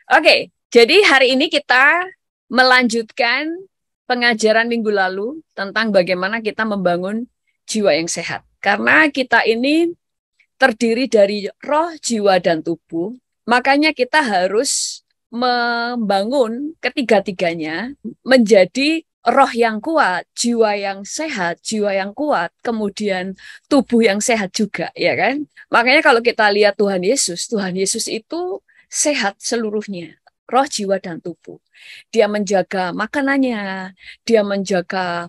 Oke, jadi hari ini kita melanjutkan pengajaran minggu lalu tentang bagaimana kita membangun jiwa yang sehat. Karena kita ini terdiri dari roh, jiwa, dan tubuh, makanya kita harus membangun ketiga-tiganya menjadi roh yang kuat, jiwa yang sehat, jiwa yang kuat, kemudian tubuh yang sehat juga, ya kan? Makanya kalau kita lihat Tuhan Yesus itu sehat seluruhnya, roh, jiwa, dan tubuh. Dia menjaga makanannya, dia menjaga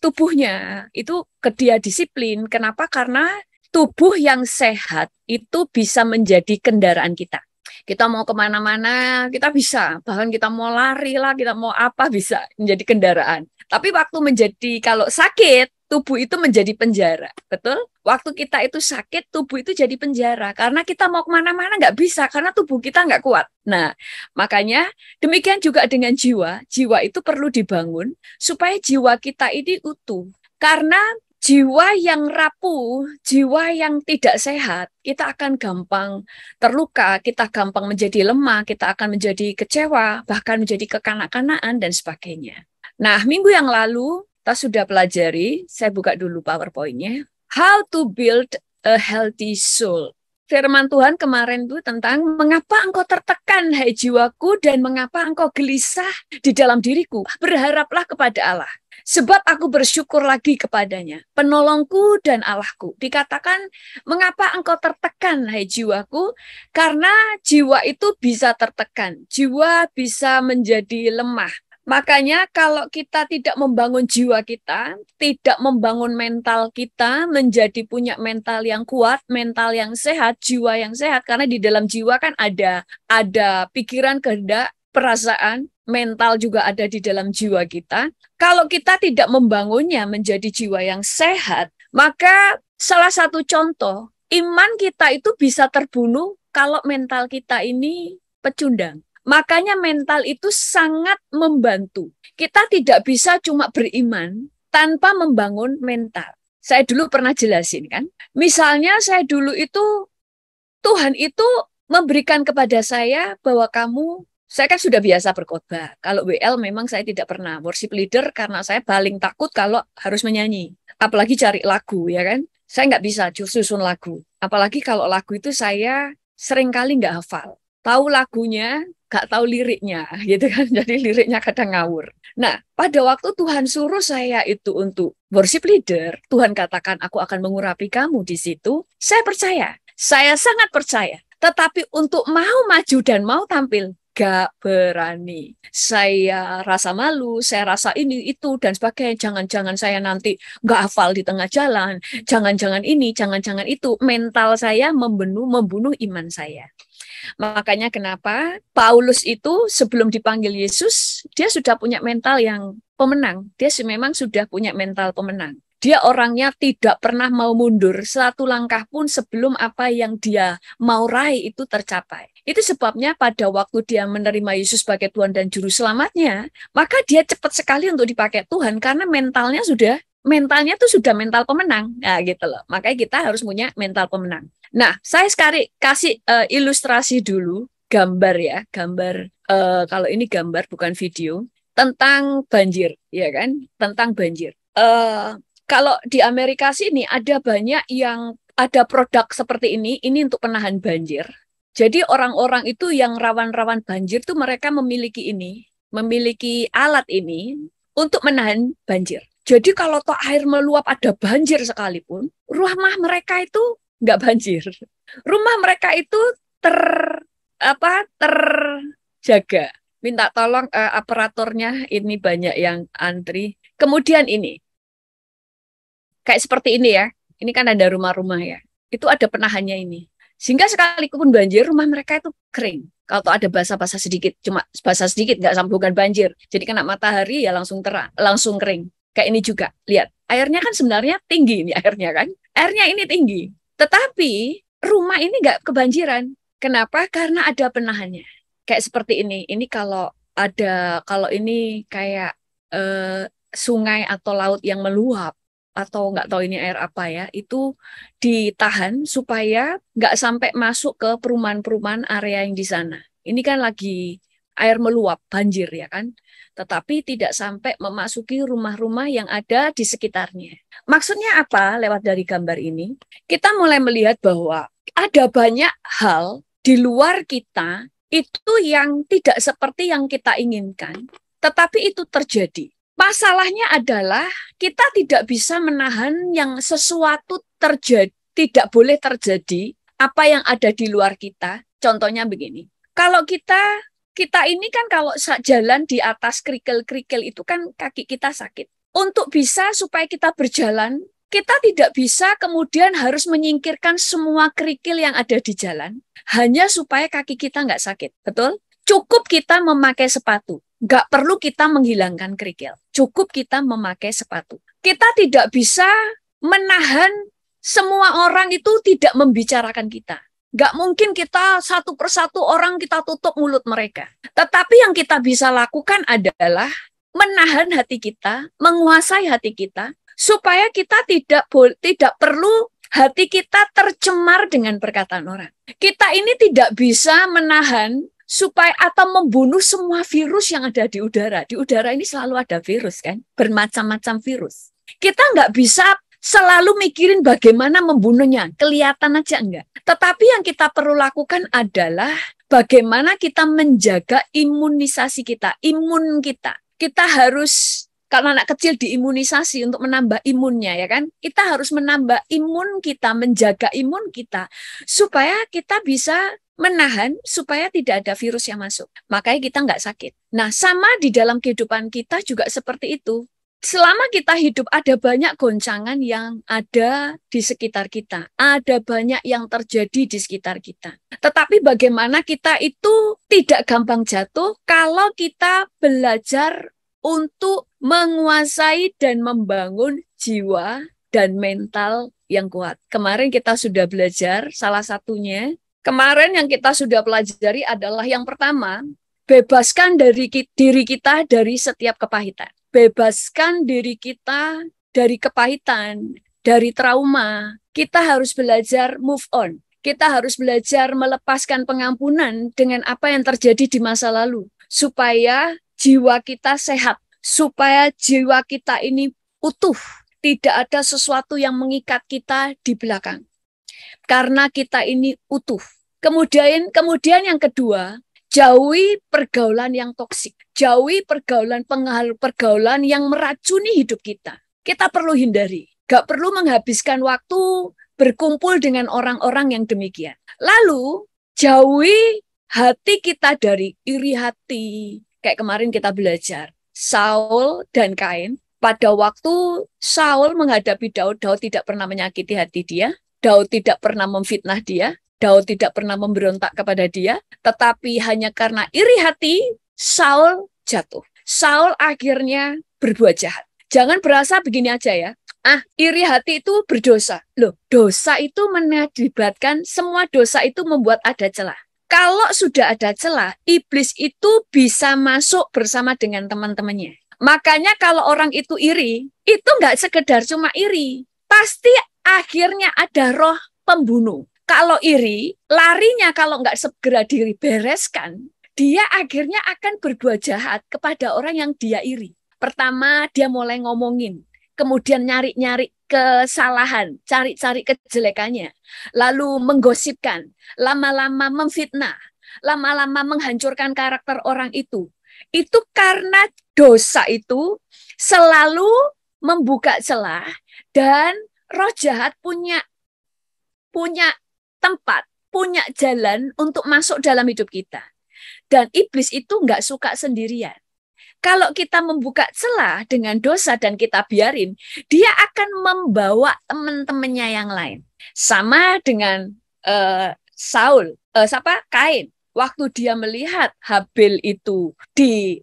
tubuhnya, itu dia disiplin. Kenapa? Karena tubuh yang sehat itu bisa menjadi kendaraan kita. Kita mau kemana-mana, kita bisa. Bahkan kita mau lari lah, kita mau apa, bisa menjadi kendaraan. Tapi waktu menjadi, kalau sakit, tubuh itu menjadi penjara. Betul? Waktu kita itu sakit, tubuh itu jadi penjara. Karena kita mau kemana-mana nggak bisa, karena tubuh kita nggak kuat. Nah, makanya demikian juga dengan jiwa. Jiwa itu perlu dibangun supaya jiwa kita ini utuh. Karena jiwa yang rapuh, jiwa yang tidak sehat, kita akan gampang terluka, kita gampang menjadi lemah, kita akan menjadi kecewa, bahkan menjadi kekanak-kanaan, dan sebagainya. Nah, minggu yang lalu kita sudah pelajari, saya buka dulu PowerPoint-nya, How to Build a Healthy Soul. Firman Tuhan kemarin itu tentang mengapa engkau tertekan, hai jiwaku, dan mengapa engkau gelisah di dalam diriku. Berharaplah kepada Allah. Sebab aku bersyukur lagi kepadanya, penolongku dan Allahku. Dikatakan, mengapa engkau tertekan, hai jiwaku? Karena jiwa itu bisa tertekan, jiwa bisa menjadi lemah. Makanya kalau kita tidak membangun jiwa kita, tidak membangun mental kita, menjadi punya mental yang kuat, mental yang sehat, jiwa yang sehat. Karena di dalam jiwa kan ada pikiran, kehendak, perasaan, mental juga ada di dalam jiwa kita. Kalau kita tidak membangunnya menjadi jiwa yang sehat, maka salah satu contoh, iman kita itu bisa terbunuh kalau mental kita ini pecundang. Makanya mental itu sangat membantu. Kita tidak bisa cuma beriman tanpa membangun mental. Saya dulu pernah jelasin kan. Misalnya saya dulu itu, Tuhan itu memberikan kepada saya bahwa saya kan sudah biasa berkhotbah. Kalau WL memang saya tidak pernah. Worship leader karena saya paling takut kalau harus menyanyi. Apalagi cari lagu, ya kan. Saya nggak bisa susun lagu. Apalagi kalau lagu itu saya seringkali nggak hafal. Tahu lagunya, nggak tahu liriknya, gitu kan. Jadi liriknya kadang ngawur. Nah, pada waktu Tuhan suruh saya itu untuk worship leader, Tuhan katakan aku akan mengurapi kamu di situ. Saya percaya. Saya sangat percaya. Tetapi untuk mau maju dan mau tampil, gak berani. Saya rasa malu, saya rasa ini, itu, dan sebagainya. Jangan-jangan saya nanti gak hafal di tengah jalan. Jangan-jangan ini, jangan-jangan itu. Mental saya membunuh iman saya. Makanya kenapa Paulus itu sebelum dipanggil Yesus, dia sudah punya mental yang pemenang. Dia memang sudah punya mental pemenang. Dia orangnya tidak pernah mau mundur satu langkah pun sebelum apa yang dia mau raih itu tercapai. Itu sebabnya pada waktu dia menerima Yesus sebagai Tuhan dan Juru Selamatnya, maka dia cepat sekali untuk dipakai Tuhan karena mentalnya tuh sudah mental pemenang. Nah, gitu loh. Makanya kita harus punya mental pemenang. Nah, saya sekali kasih ilustrasi dulu, gambar ya, gambar kalau ini gambar bukan video tentang banjir, ya kan? Tentang banjir. Kalau di Amerika sini ada banyak yang ada produk seperti ini untuk penahan banjir. Jadi orang-orang itu yang rawan-rawan banjir tuh mereka memiliki alat ini untuk menahan banjir. Jadi kalau toh air meluap ada banjir sekalipun, rumah mereka itu nggak banjir. Rumah mereka itu ter terjaga. Minta tolong operatornya ini banyak yang antri. Kemudian ini kayak seperti ini ya. Ini kan ada rumah-rumah ya. Itu ada penahannya ini. Sehingga sekalipun banjir, rumah mereka itu kering. Kalau ada basah-basah sedikit, cuma basah sedikit, nggak sambungan banjir. Jadi kena matahari ya langsung terang, langsung kering. Kayak ini juga, lihat. Airnya kan sebenarnya tinggi ini airnya kan. Airnya ini tinggi. Tetapi rumah ini nggak kebanjiran. Kenapa? Karena ada penahannya. Kayak seperti ini. Ini kalau ini kayak sungai atau laut yang meluap atau nggak tahu ini air apa ya, itu ditahan supaya nggak sampai masuk ke perumahan-perumahan area yang di sana. Ini kan lagi air meluap, banjir ya kan. Tetapi tidak sampai memasuki rumah-rumah yang ada di sekitarnya. Maksudnya apa lewat dari gambar ini? Kita mulai melihat bahwa ada banyak hal di luar kita itu yang tidak seperti yang kita inginkan, tetapi itu terjadi. Masalahnya adalah kita tidak bisa menahan yang sesuatu terjadi, tidak boleh terjadi apa yang ada di luar kita. Contohnya begini, kalau kita ini kan kalau jalan di atas kerikil-kerikil itu kan kaki kita sakit. Untuk bisa supaya kita berjalan, kita tidak bisa kemudian harus menyingkirkan semua kerikil yang ada di jalan, hanya supaya kaki kita nggak sakit. Betul? Cukup kita memakai sepatu. Nggak perlu kita menghilangkan kerikil. Cukup kita memakai sepatu. Kita tidak bisa menahan semua orang itu tidak membicarakan kita. Nggak mungkin kita satu persatu orang kita tutup mulut mereka. Tetapi yang kita bisa lakukan adalah menahan hati kita, menguasai hati kita, supaya kita tidak perlu hati kita tercemar dengan perkataan orang. Kita ini tidak bisa menahan supaya atau membunuh semua virus yang ada di udara. Di udara ini selalu ada virus kan, bermacam-macam virus. Kita nggak bisa selalu mikirin bagaimana membunuhnya, kelihatan aja enggak. Tetapi yang kita perlu lakukan adalah bagaimana kita menjaga imunisasi kita, imun kita. Kita harus, kalau anak kecil diimunisasi untuk menambah imunnya ya kan, kita harus menambah imun kita, menjaga imun kita, supaya kita bisa menahan supaya tidak ada virus yang masuk. Makanya kita nggak sakit. Nah, sama di dalam kehidupan kita juga seperti itu. Selama kita hidup ada banyak goncangan yang ada di sekitar kita. Ada banyak yang terjadi di sekitar kita. Tetapi bagaimana kita itu tidak gampang jatuh kalau kita belajar untuk menguasai dan membangun jiwa dan mental yang kuat. Kemarin kita sudah belajar salah satunya. Kemarin yang kita sudah pelajari adalah yang pertama, bebaskan dari diri kita dari setiap kepahitan. Bebaskan diri kita dari kepahitan, dari trauma. Kita harus belajar move on. Kita harus belajar melepaskan pengampunan dengan apa yang terjadi di masa lalu. Supaya jiwa kita sehat. Supaya jiwa kita ini utuh. Tidak ada sesuatu yang mengikat kita di belakang. Karena kita ini utuh. Kemudian yang kedua, jauhi pergaulan yang toksik. Jauhi pergaulan yang meracuni hidup kita. Kita perlu hindari. Gak perlu menghabiskan waktu berkumpul dengan orang-orang yang demikian. Lalu, jauhi hati kita dari iri hati. Kayak kemarin kita belajar. Saul dan Kain. Pada waktu Saul menghadapi Daud, Daud tidak pernah menyakiti hati dia. Daud tidak pernah memfitnah dia. Daud tidak pernah memberontak kepada dia. Tetapi hanya karena iri hati, Saul jatuh. Saul akhirnya berbuat jahat. Jangan berasa begini aja ya. Iri hati itu berdosa. Loh, dosa itu mengakibatkan semua dosa itu membuat ada celah. Kalau sudah ada celah, iblis itu bisa masuk bersama dengan teman-temannya. Makanya kalau orang itu iri, itu nggak sekedar cuma iri. Pasti akhirnya ada roh pembunuh. Kalau iri, larinya kalau nggak segera dibereskan, dia akhirnya akan berbuat jahat kepada orang yang dia iri. Pertama, dia mulai ngomongin. Kemudian nyari-nyari kesalahan, cari-cari kejelekannya. Lalu menggosipkan, lama-lama memfitnah, lama-lama menghancurkan karakter orang itu. Itu karena dosa itu selalu membuka celah dan roh jahat punya tempat, punya jalan untuk masuk dalam hidup kita. Dan iblis itu nggak suka sendirian. Kalau kita membuka celah dengan dosa dan kita biarin, dia akan membawa teman-temannya yang lain. Sama dengan Kain. Waktu dia melihat Habil itu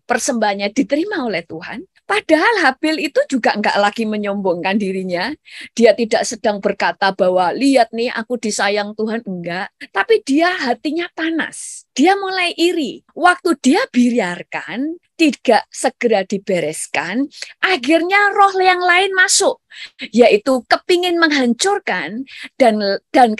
persembahnya diterima oleh Tuhan, padahal Habil itu juga enggak lagi menyombongkan dirinya. Dia tidak sedang berkata bahwa lihat nih aku disayang Tuhan, enggak. Tapi dia hatinya panas. Dia mulai iri. Waktu dia biarkan, tidak segera dibereskan, akhirnya roh yang lain masuk. Yaitu kepingin menghancurkan dan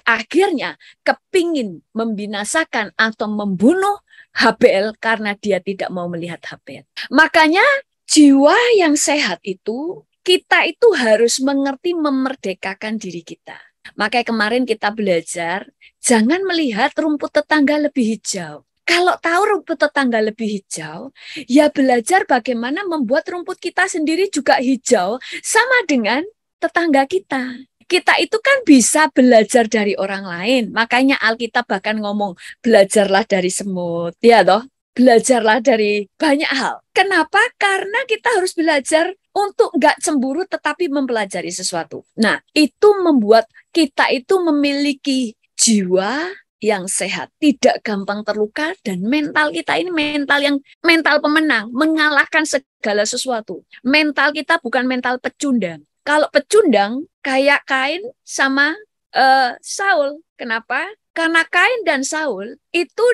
akhirnya kepingin membinasakan atau membunuh HBL karena dia tidak mau melihat HBL. Makanya jiwa yang sehat itu, kita itu harus mengerti memerdekakan diri kita. Makanya kemarin kita belajar, jangan melihat rumput tetangga lebih hijau. Kalau tahu rumput tetangga lebih hijau, ya belajar bagaimana membuat rumput kita sendiri juga hijau, sama dengan tetangga kita. Kita itu kan bisa belajar dari orang lain. Makanya Alkitab bahkan ngomong, belajarlah dari semut. Ya toh? Belajarlah dari banyak hal. Kenapa? Karena kita harus belajar untuk nggak cemburu tetapi mempelajari sesuatu. Nah, itu membuat kita itu memiliki jiwa yang sehat, tidak gampang terluka, dan mental kita ini mental pemenang, mengalahkan segala sesuatu. Mental kita bukan mental pecundang. Kalau pecundang kayak Kain sama Saul. Kenapa? Karena Kain dan Saul itu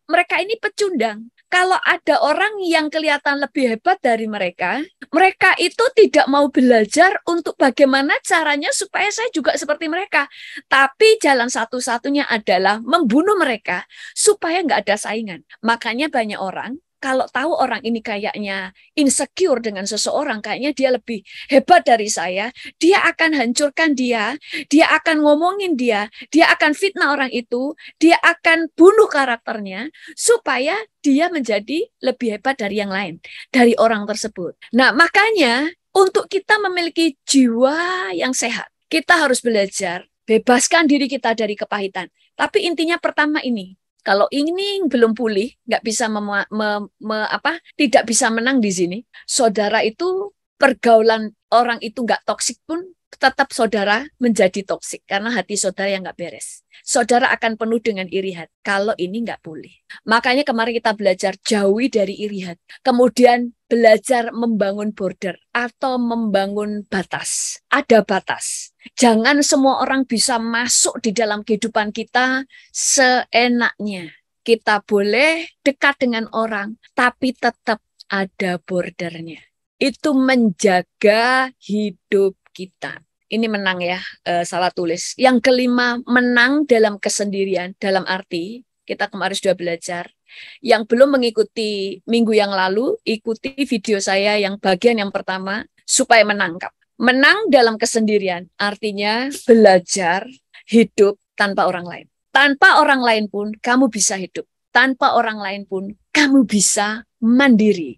mereka ini pecundang. Kalau ada orang yang kelihatan lebih hebat dari mereka, mereka itu tidak mau belajar untuk bagaimana caranya supaya saya juga seperti mereka. Tapi jalan satu-satunya adalah membunuh mereka supaya nggak ada saingan. Makanya banyak orang, kalau tahu orang ini kayaknya insecure dengan seseorang, kayaknya dia lebih hebat dari saya, dia akan hancurkan dia akan ngomongin dia akan fitnah orang itu, dia akan bunuh karakternya, supaya dia menjadi lebih hebat dari yang lain, dari orang tersebut. Nah, makanya untuk kita memiliki jiwa yang sehat, kita harus belajar, bebaskan diri kita dari kepahitan. Tapi intinya pertama ini, kalau ini belum pulih, nggak bisa tidak bisa menang di sini. Saudara itu pergaulan orang itu nggak toksik pun, tetap saudara menjadi toksik karena hati saudara yang nggak beres. Saudara akan penuh dengan iri hati kalau ini nggak pulih. Makanya kemarin kita belajar jauhi dari iri hati. Kemudian belajar membangun border atau membangun batas. Ada batas. Jangan semua orang bisa masuk di dalam kehidupan kita seenaknya. Kita boleh dekat dengan orang, tapi tetap ada bordernya. Itu menjaga hidup kita. Ini menang ya, salah tulis. Yang kelima, menang dalam kesendirian. Dalam arti, kita kemarin sudah belajar. Yang belum mengikuti minggu yang lalu, ikuti video saya yang bagian yang pertama, supaya menangkap. Menang dalam kesendirian, artinya belajar hidup tanpa orang lain. Tanpa orang lain pun, kamu bisa hidup. Tanpa orang lain pun, kamu bisa mandiri.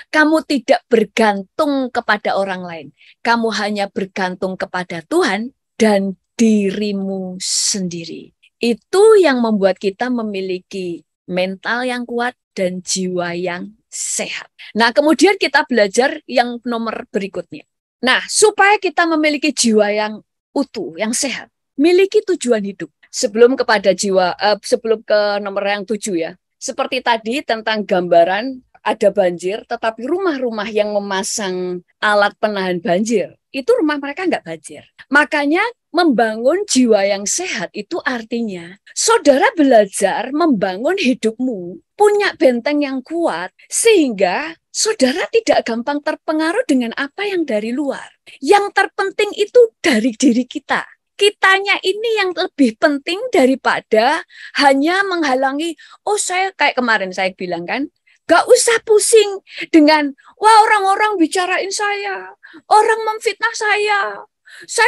Kamu tidak bergantung kepada orang lain. Kamu hanya bergantung kepada Tuhan dan dirimu sendiri. Itu yang membuat kita memiliki mental yang kuat dan jiwa yang sehat. Nah, kemudian kita belajar yang nomor berikutnya. Nah, supaya kita memiliki jiwa yang utuh, yang sehat, miliki tujuan hidup. Sebelum ke nomor yang 7 ya. Seperti tadi tentang gambaran ada banjir, tetapi rumah-rumah yang memasang alat penahan banjir, itu rumah mereka nggak banjir. Makanya membangun jiwa yang sehat itu artinya saudara belajar membangun hidupmu, punya benteng yang kuat, sehingga saudara tidak gampang terpengaruh dengan apa yang dari luar. Yang terpenting itu dari diri kita. Kitanya ini yang lebih penting daripada hanya menghalangi, saya kayak kemarin saya bilang kan, gak usah pusing dengan, wah orang-orang bicarain saya, orang memfitnah saya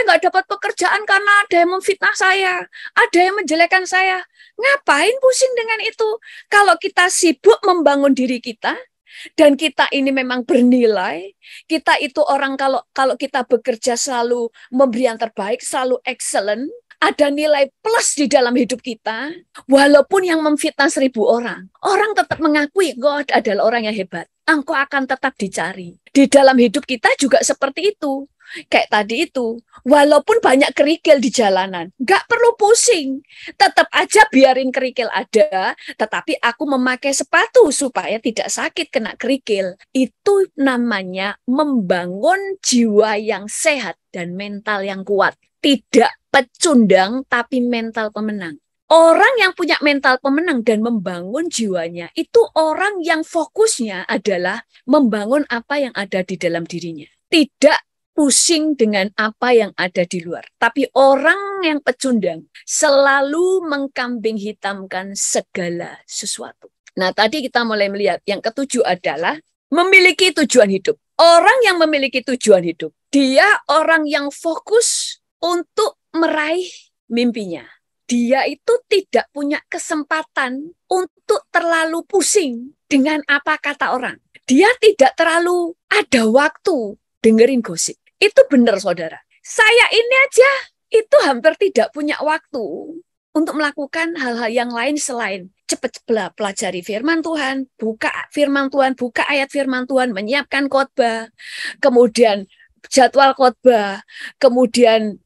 nggak dapat pekerjaan karena ada yang memfitnah saya, ada yang menjelekkan saya. Ngapain pusing dengan itu? Kalau kita sibuk membangun diri kita, dan kita ini memang bernilai, kita itu orang kalau kita bekerja selalu memberi yang terbaik, selalu excellent, ada nilai plus di dalam hidup kita, walaupun yang memfitnah 1000 orang, orang tetap mengakui God adalah orang yang hebat. Engkau akan tetap dicari. Di dalam hidup kita juga seperti itu. Kayak tadi itu, walaupun banyak kerikil di jalanan, nggak perlu pusing. Tetap aja biarin kerikil ada, tetapi aku memakai sepatu supaya tidak sakit kena kerikil. Itu namanya membangun jiwa yang sehat dan mental yang kuat. Tidak pecundang, tapi mental pemenang. Orang yang punya mental pemenang dan membangun jiwanya, itu orang yang fokusnya adalah membangun apa yang ada di dalam dirinya. Tidak pusing dengan apa yang ada di luar. Tapi orang yang pecundang selalu mengkambing hitamkan segala sesuatu. Nah, tadi kita mulai melihat yang ketujuh adalah memiliki tujuan hidup. Orang yang memiliki tujuan hidup, dia orang yang fokus untuk meraih mimpinya. Dia itu tidak punya kesempatan untuk terlalu pusing dengan apa kata orang. Dia tidak terlalu ada waktu dengerin gosip. Itu benar, saudara. Saya ini aja itu hampir tidak punya waktu untuk melakukan hal-hal yang lain selain cepat-cepat pelajari firman Tuhan, buka firman Tuhan, buka ayat firman Tuhan, menyiapkan khotbah, kemudian jadwal khotbah, kemudian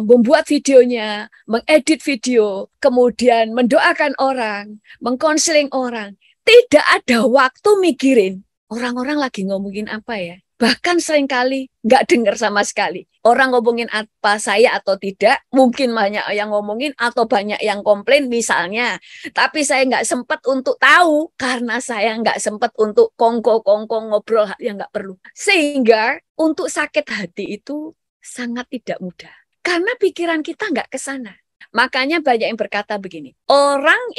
membuat videonya, mengedit video, kemudian mendoakan orang, mengkonseling orang. Tidak ada waktu mikirin orang-orang lagi ngomongin apa ya. Bahkan seringkali nggak dengar sama sekali. Orang ngomongin apa saya atau tidak, mungkin banyak yang ngomongin atau banyak yang komplain misalnya. Tapi saya nggak sempat untuk tahu karena saya nggak sempat untuk kongko-kongko ngobrol yang nggak perlu. Sehingga untuk sakit hati itu sangat tidak mudah. Karena pikiran kita nggak ke sana. Makanya banyak yang berkata begini, orang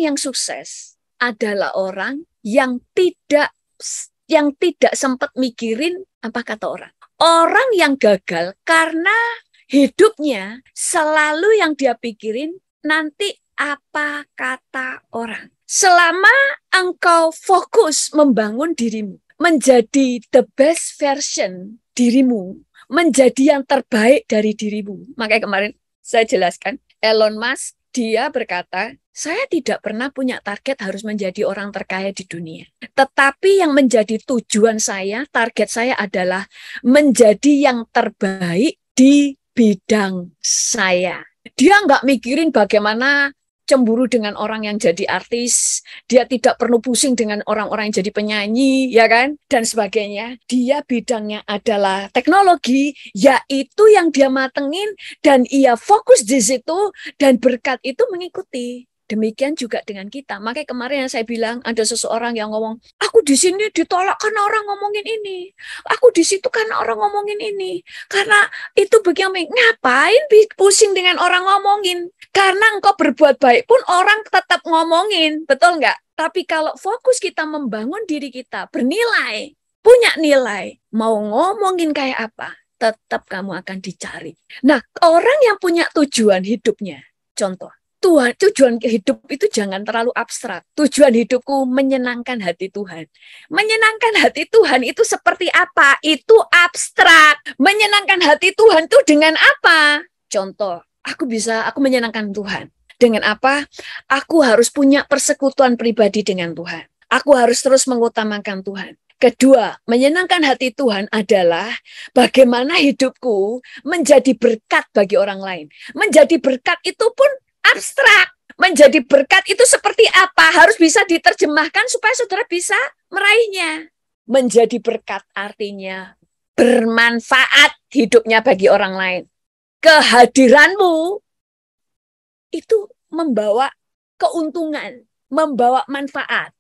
yang sukses adalah orang yang tidak sempat mikirin apa kata orang. Orang yang gagal karena hidupnya selalu yang dia pikirin nanti apa kata orang. Selama engkau fokus membangun dirimu, menjadi the best version dirimu, menjadi yang terbaik dari dirimu. Makanya kemarin saya jelaskan, Elon Musk, dia berkata, saya tidak pernah punya target harus menjadi orang terkaya di dunia. Tetapi yang menjadi tujuan saya, target saya adalah menjadi yang terbaik di bidang saya. Dia nggak mikirin bagaimana cemburu dengan orang yang jadi artis, dia tidak perlu pusing dengan orang-orang yang jadi penyanyi, ya kan, dan sebagainya. Dia bidangnya adalah teknologi, yaitu yang dia matengin, dan ia fokus di situ, dan berkat itu mengikuti. Demikian juga dengan kita. Makanya kemarin yang saya bilang, ada seseorang yang ngomong, aku di sini ditolak karena orang ngomongin ini. Aku di situ karena orang ngomongin ini. Karena itu bagaimana? Ngapain pusing dengan orang ngomongin? Karena engkau berbuat baik pun orang tetap ngomongin. Betul nggak? Tapi kalau fokus kita membangun diri kita, bernilai, punya nilai, mau ngomongin kayak apa, tetap kamu akan dicari. Nah, orang yang punya tujuan hidupnya, contoh, tujuan hidup itu jangan terlalu abstrak. Tujuan hidupku menyenangkan hati Tuhan. Menyenangkan hati Tuhan itu seperti apa? Itu abstrak. Menyenangkan hati Tuhan itu dengan apa? Contoh, aku menyenangkan Tuhan. Dengan apa? Aku harus punya persekutuan pribadi dengan Tuhan. Aku harus terus mengutamakan Tuhan. Kedua, menyenangkan hati Tuhan adalah bagaimana hidupku menjadi berkat bagi orang lain. Menjadi berkat itu pun abstrak. Menjadi berkat itu seperti apa? Harus bisa diterjemahkan supaya saudara bisa meraihnya. Menjadi berkat artinya bermanfaat hidupnya bagi orang lain. Kehadiranmu itu membawa keuntungan, membawa manfaat.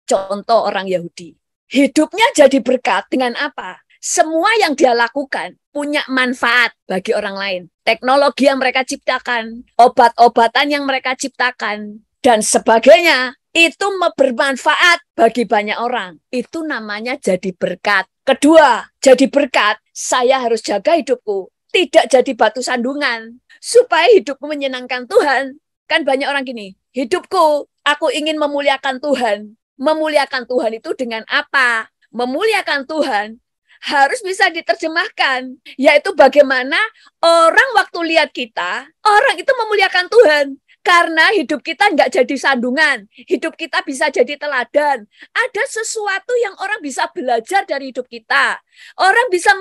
Contoh orang Yahudi. Hidupnya jadi berkat dengan apa? Semua yang dia lakukan punya manfaat bagi orang lain. Teknologi yang mereka ciptakan, obat-obatan yang mereka ciptakan, dan sebagainya, itu bermanfaat bagi banyak orang. Itu namanya jadi berkat. Kedua, jadi berkat, saya harus jaga hidupku. Tidak jadi batu sandungan. Supaya hidupku menyenangkan Tuhan. Kan banyak orang gini, hidupku, aku ingin memuliakan Tuhan. Memuliakan Tuhan itu dengan apa? Memuliakan Tuhan harus bisa diterjemahkan, yaitu bagaimana orang waktu lihat kita, orang itu memuliakan Tuhan. Karena hidup kita nggak jadi sandungan, hidup kita bisa jadi teladan. Ada sesuatu yang orang bisa belajar dari hidup kita. Orang bisa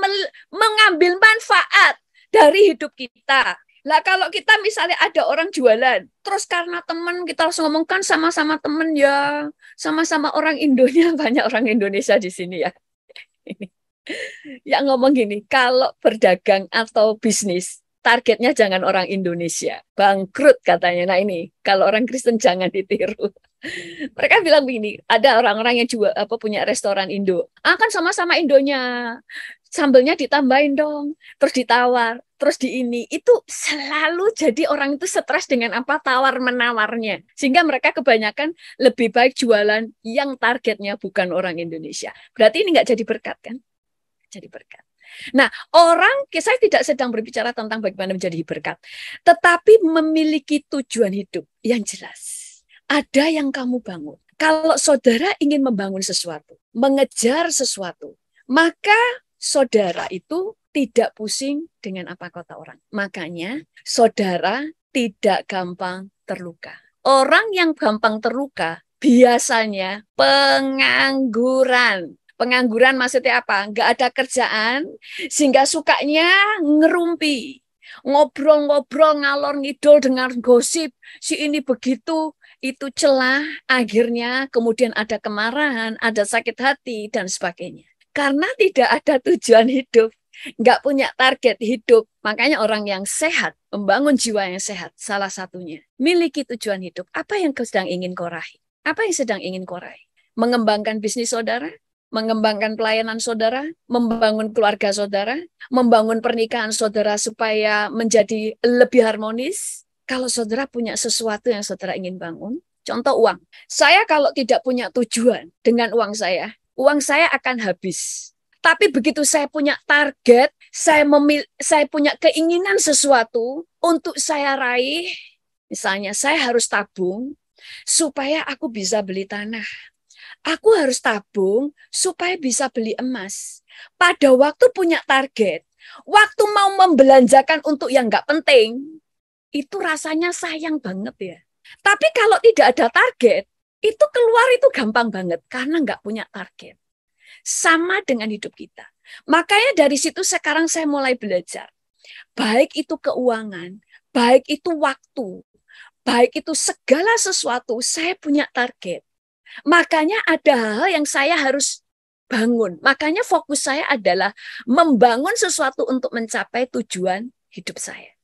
mengambil manfaat dari hidup kita. Lah kalau kita misalnya ada orang jualan, terus karena teman kita langsung ngomongkan sama-sama teman ya, sama-sama orang Indonesia, banyak orang Indonesia di sini ya. Yang ngomong gini, kalau berdagang atau bisnis, targetnya jangan orang Indonesia, bangkrut katanya. Nah ini, kalau orang Kristen jangan ditiru. Mereka bilang begini, ada orang-orang yang juga punya restoran Indo. Kan sama-sama Indonya. sambelnya ditambahin dong, terus ditawar, terus di ini. Itu selalu jadi orang itu stres dengan apa tawar-menawarnya. Sehingga mereka kebanyakan lebih baik jualan yang targetnya bukan orang Indonesia. Berarti ini nggak jadi berkat kan? Jadi berkat. Nah, saya tidak sedang berbicara tentang bagaimana menjadi berkat, tetapi memiliki tujuan hidup yang jelas. Ada yang kamu bangun. Kalau saudara ingin membangun sesuatu, mengejar sesuatu, maka saudara itu tidak pusing dengan apa kata orang. Makanya saudara tidak gampang terluka. Orang yang gampang terluka biasanya pengangguran. Pengangguran maksudnya apa? Nggak ada kerjaan, sehingga sukanya ngerumpi. Ngobrol-ngobrol, ngalor ngidul dengan gosip. Si ini begitu, itu celah, akhirnya kemudian ada kemarahan, ada sakit hati, dan sebagainya. Karena tidak ada tujuan hidup, nggak punya target hidup. Makanya orang yang sehat, membangun jiwa yang sehat, salah satunya, miliki tujuan hidup. Apa yang sedang ingin kau raih? Apa yang sedang ingin kau raih? Mengembangkan bisnis saudara? Mengembangkan pelayanan saudara? Membangun keluarga saudara? Membangun pernikahan saudara supaya menjadi lebih harmonis? Kalau saudara punya sesuatu yang saudara ingin bangun, contoh uang. Saya kalau tidak punya tujuan dengan uang saya akan habis. Tapi begitu saya punya target, saya punya keinginan sesuatu untuk saya raih, misalnya saya harus tabung supaya aku bisa beli tanah. Aku harus tabung supaya bisa beli emas. Pada waktu punya target, waktu mau membelanjakan untuk yang nggak penting, itu rasanya sayang banget ya. Tapi kalau tidak ada target, itu keluar itu gampang banget karena nggak punya target. Sama dengan hidup kita. Makanya dari situ sekarang saya mulai belajar. Baik itu keuangan, baik itu waktu, baik itu segala sesuatu, saya punya target. Makanya ada hal yang saya harus bangun. Makanya fokus saya adalah membangun sesuatu untuk mencapai tujuan hidup saya.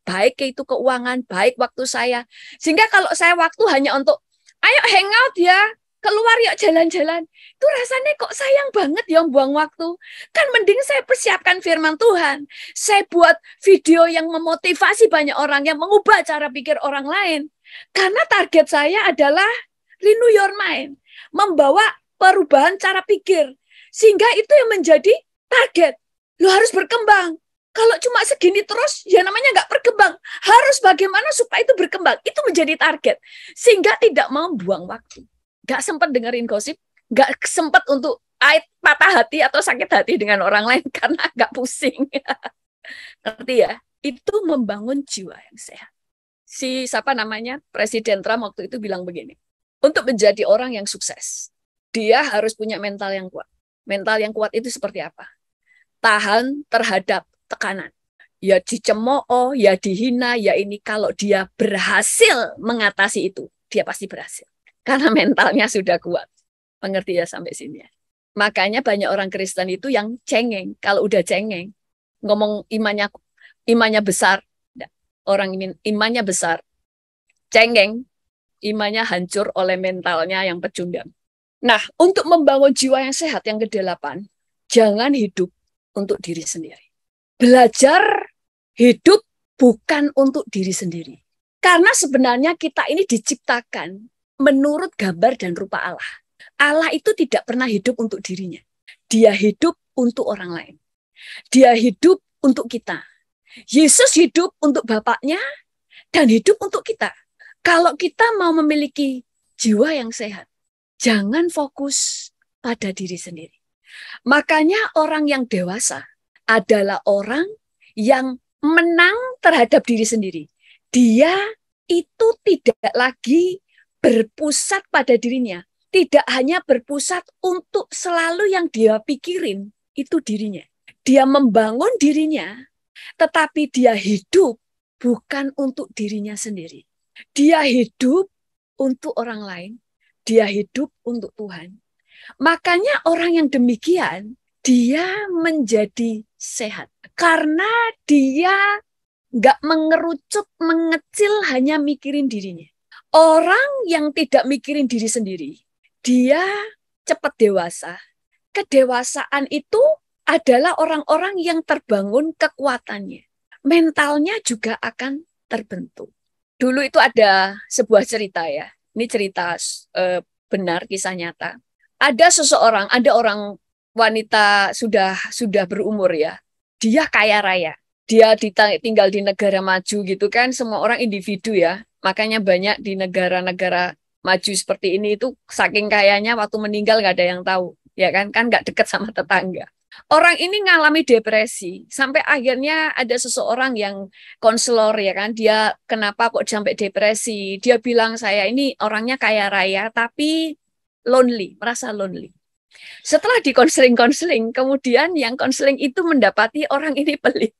Baik itu keuangan, baik waktu saya. Sehingga kalau saya waktu hanya untuk, ayo hangout ya, keluar yuk jalan-jalan. Itu rasanya kok sayang banget ya buang waktu. Kan mending saya persiapkan firman Tuhan. Saya buat video yang memotivasi banyak orang, yang mengubah cara pikir orang lain. Karena target saya adalah renew your mind. Membawa perubahan cara pikir. Sehingga itu yang menjadi target. Lo harus berkembang. Kalau cuma segini terus, ya namanya nggak berkembang. Harus bagaimana supaya itu berkembang. Itu menjadi target. Sehingga tidak mau buang waktu. Nggak sempat dengerin gosip. Nggak sempat untuk patah hati atau sakit hati dengan orang lain. Karena nggak pusing. Ngerti ya? Itu membangun jiwa yang sehat. Presiden Trump waktu itu bilang begini. Untuk menjadi orang yang sukses, dia harus punya mental yang kuat. Mental yang kuat itu seperti apa? Tahan terhadap tekanan. Ya dicemooh, ya dihina, ya ini. Kalau dia berhasil mengatasi itu, dia pasti berhasil. Karena mentalnya sudah kuat. Mengerti ya sampai sini ya? Makanya banyak orang Kristen itu yang cengeng. Kalau udah cengeng, ngomong imannya besar. Orang imannya besar, cengeng, imannya hancur oleh mentalnya yang pecundang. Nah, untuk membangun jiwa yang sehat yang ke-8, jangan hidup untuk diri sendiri. Belajar hidup bukan untuk diri sendiri. Karena sebenarnya kita ini diciptakan menurut gambar dan rupa Allah. Allah itu tidak pernah hidup untuk dirinya. Dia hidup untuk orang lain. Dia hidup untuk kita. Yesus hidup untuk Bapaknya dan hidup untuk kita. Kalau kita mau memiliki jiwa yang sehat, jangan fokus pada diri sendiri. Makanya orang yang dewasa adalah orang yang menang terhadap diri sendiri. Dia itu tidak lagi berpusat pada dirinya. Tidak hanya berpusat untuk selalu yang dia pikirin, itu dirinya. Dia membangun dirinya, tetapi dia hidup bukan untuk dirinya sendiri. Dia hidup untuk orang lain. Dia hidup untuk Tuhan. Makanya orang yang demikian, dia menjadi sehat. Karena dia nggak mengerucut, mengecil, hanya mikirin dirinya. Orang yang tidak mikirin diri sendiri, dia cepat dewasa. Kedewasaan itu adalah orang-orang yang terbangun kekuatannya. Mentalnya juga akan terbentuk. Dulu itu ada sebuah cerita ya. Ini cerita benar, kisah nyata. Ada seseorang, ada orang wanita sudah berumur ya. Dia kaya raya. Dia tinggal di negara maju gitu kan, semua orang individu ya. Makanya banyak di negara-negara maju seperti ini itu saking kayanya waktu meninggal nggak ada yang tahu. Ya kan nggak dekat sama tetangga. Orang ini ngalami depresi sampai akhirnya ada seseorang yang konselor ya kan, dia kenapa kok sampai depresi? Dia bilang saya ini orangnya kaya raya tapi lonely, merasa lonely. Setelah di konseling-konseling, kemudian yang konseling itu mendapati orang ini pelit.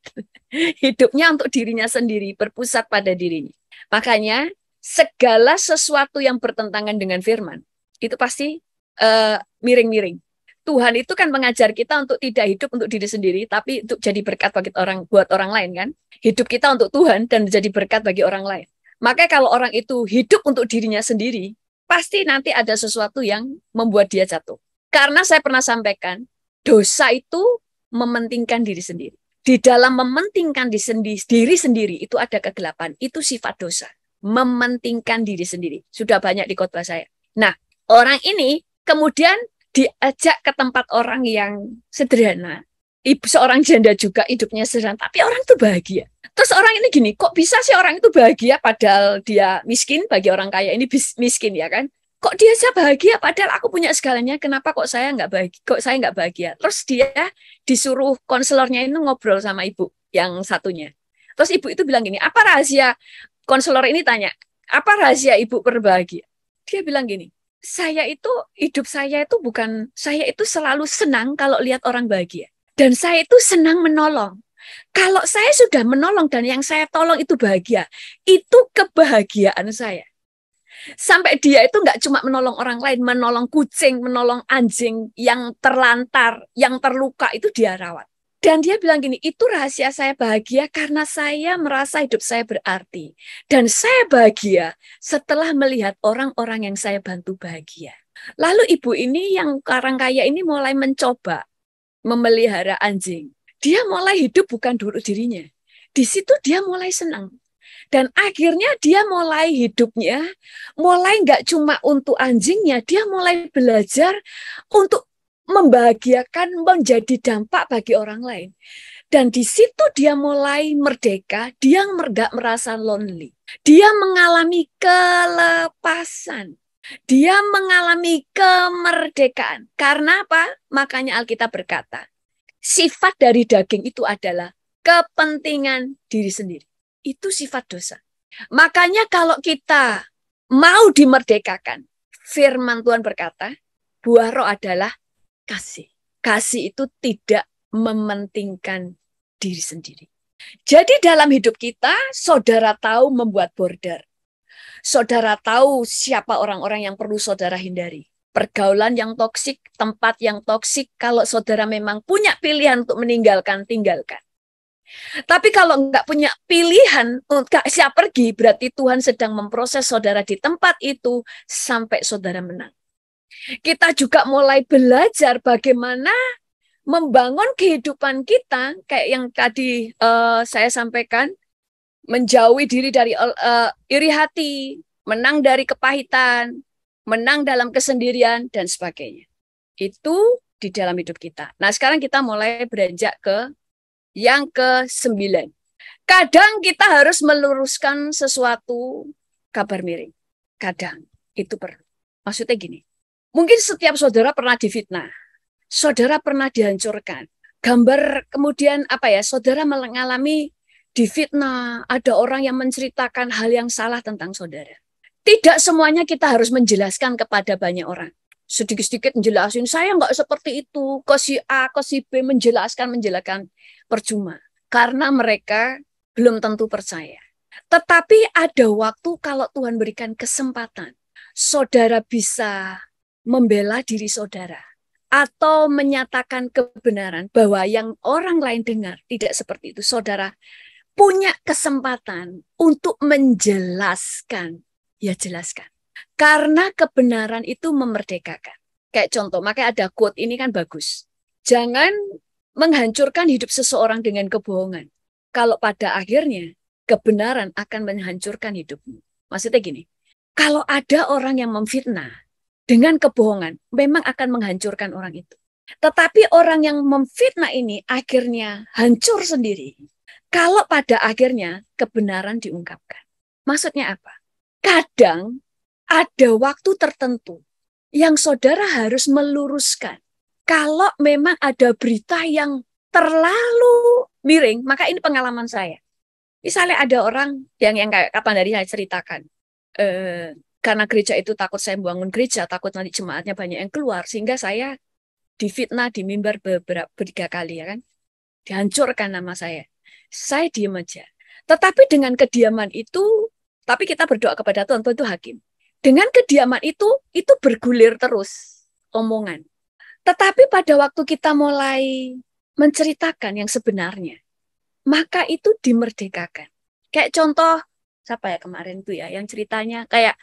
Hidupnya untuk dirinya sendiri, berpusat pada dirinya. Makanya segala sesuatu yang bertentangan dengan firman, itu pasti miring-miring. Tuhan itu kan mengajar kita untuk tidak hidup untuk diri sendiri, tapi untuk jadi berkat bagi buat orang lain kan. Hidup kita untuk Tuhan dan menjadi berkat bagi orang lain. Maka kalau orang itu hidup untuk dirinya sendiri, pasti nanti ada sesuatu yang membuat dia jatuh. Karena saya pernah sampaikan, dosa itu mementingkan diri sendiri. Di dalam mementingkan diri sendiri itu ada kegelapan. Itu sifat dosa. Mementingkan diri sendiri. Sudah banyak di khotbah saya. Nah, orang ini kemudian diajak ke tempat orang yang sederhana. Ibu seorang janda juga hidupnya sederhana, tapi orang itu bahagia. Terus orang ini gini, kok bisa sih orang itu bahagia padahal dia miskin, bagi orang kaya ini miskin ya kan? Kok dia saja bahagia padahal aku punya segalanya, kenapa kok saya nggak bahagia? Kok saya nggak bahagia? Terus dia disuruh konselornya itu ngobrol sama ibu yang satunya. Terus ibu itu bilang gini, apa rahasia? Konselor ini tanya, apa rahasia ibu berbahagia? Dia bilang gini, hidup saya itu bukan, saya itu selalu senang kalau lihat orang bahagia. Dan saya itu senang menolong. Kalau saya sudah menolong dan yang saya tolong itu bahagia, itu kebahagiaan saya. Sampai dia itu nggak cuma menolong orang lain, menolong kucing, menolong anjing yang terlantar, yang terluka itu dia rawat. Dan dia bilang gini, itu rahasia saya bahagia karena saya merasa hidup saya berarti. Dan saya bahagia setelah melihat orang-orang yang saya bantu bahagia. Lalu ibu ini yang orang kaya ini mulai mencoba memelihara anjing. Dia mulai hidup bukan dulu dirinya. Di situ dia mulai senang. Dan akhirnya dia mulai hidupnya, mulai nggak cuma untuk anjingnya, dia mulai belajar untuk membahagiakan, menjadi dampak bagi orang lain. Dan di situ dia mulai merdeka, dia nggak merasa lonely. Dia mengalami kelepasan. Dia mengalami kemerdekaan. Karena apa? Makanya Alkitab berkata, sifat dari daging itu adalah kepentingan diri sendiri. Itu sifat dosa. Makanya kalau kita mau dimerdekakan, firman Tuhan berkata, buah roh adalah kasih. Kasih itu tidak mementingkan diri sendiri. Jadi dalam hidup kita, saudara tahu membuat border. Saudara tahu siapa orang-orang yang perlu saudara hindari. Pergaulan yang toksik, tempat yang toksik, kalau saudara memang punya pilihan untuk meninggalkan, tinggalkan. Tapi kalau nggak punya pilihan, nggak siap pergi, berarti Tuhan sedang memproses saudara di tempat itu sampai saudara menang. Kita juga mulai belajar bagaimana membangun kehidupan kita, kayak yang tadi saya sampaikan, menjauhi diri dari iri hati, menang dari kepahitan, menang dalam kesendirian, dan sebagainya. Itu di dalam hidup kita. Nah, sekarang kita mulai beranjak ke yang ke-9. Kadang kita harus meluruskan sesuatu kabar miring. Kadang itu perlu. Maksudnya gini, mungkin setiap saudara pernah difitnah. Saudara pernah dihancurkan. Gambar kemudian saudara mengalami difitnah, ada orang yang menceritakan hal yang salah tentang saudara. Tidak semuanya kita harus menjelaskan kepada banyak orang. Sedikit-sedikit menjelaskan, saya nggak seperti itu. Ke si A, ke si B menjelaskan percuma. Karena mereka belum tentu percaya. Tetapi ada waktu kalau Tuhan berikan kesempatan, saudara bisa membela diri saudara. Atau menyatakan kebenaran bahwa yang orang lain dengar tidak seperti itu. Saudara punya kesempatan untuk menjelaskan. Ya jelaskan. Karena kebenaran itu memerdekakan. Kayak contoh, makanya ada quote ini kan bagus. Jangan menghancurkan hidup seseorang dengan kebohongan. Kalau pada akhirnya kebenaran akan menghancurkan hidupmu. Maksudnya gini, kalau ada orang yang memfitnah dengan kebohongan, memang akan menghancurkan orang itu. Tetapi orang yang memfitnah ini akhirnya hancur sendiri. Kalau pada akhirnya kebenaran diungkapkan. Maksudnya apa? Kadang ada waktu tertentu yang saudara harus meluruskan. Kalau memang ada berita yang terlalu miring, maka ini pengalaman saya. Misalnya ada orang yang kayak kapan dari saya ceritakan, karena gereja itu takut saya bangun gereja, takut nanti jemaatnya banyak yang keluar, sehingga saya difitnah di mimbar beberapa 3 kali ya kan, dihancurkan nama saya. Saya diam aja. Tetapi dengan kediaman itu, tapi kita berdoa kepada Tuhan, Tuhan itu hakim. Dengan kediaman itu bergulir terus omongan. Tetapi pada waktu kita mulai menceritakan yang sebenarnya, maka itu dimerdekakan. Kayak contoh, siapa ya kemarin tuh ya, yang ceritanya kayak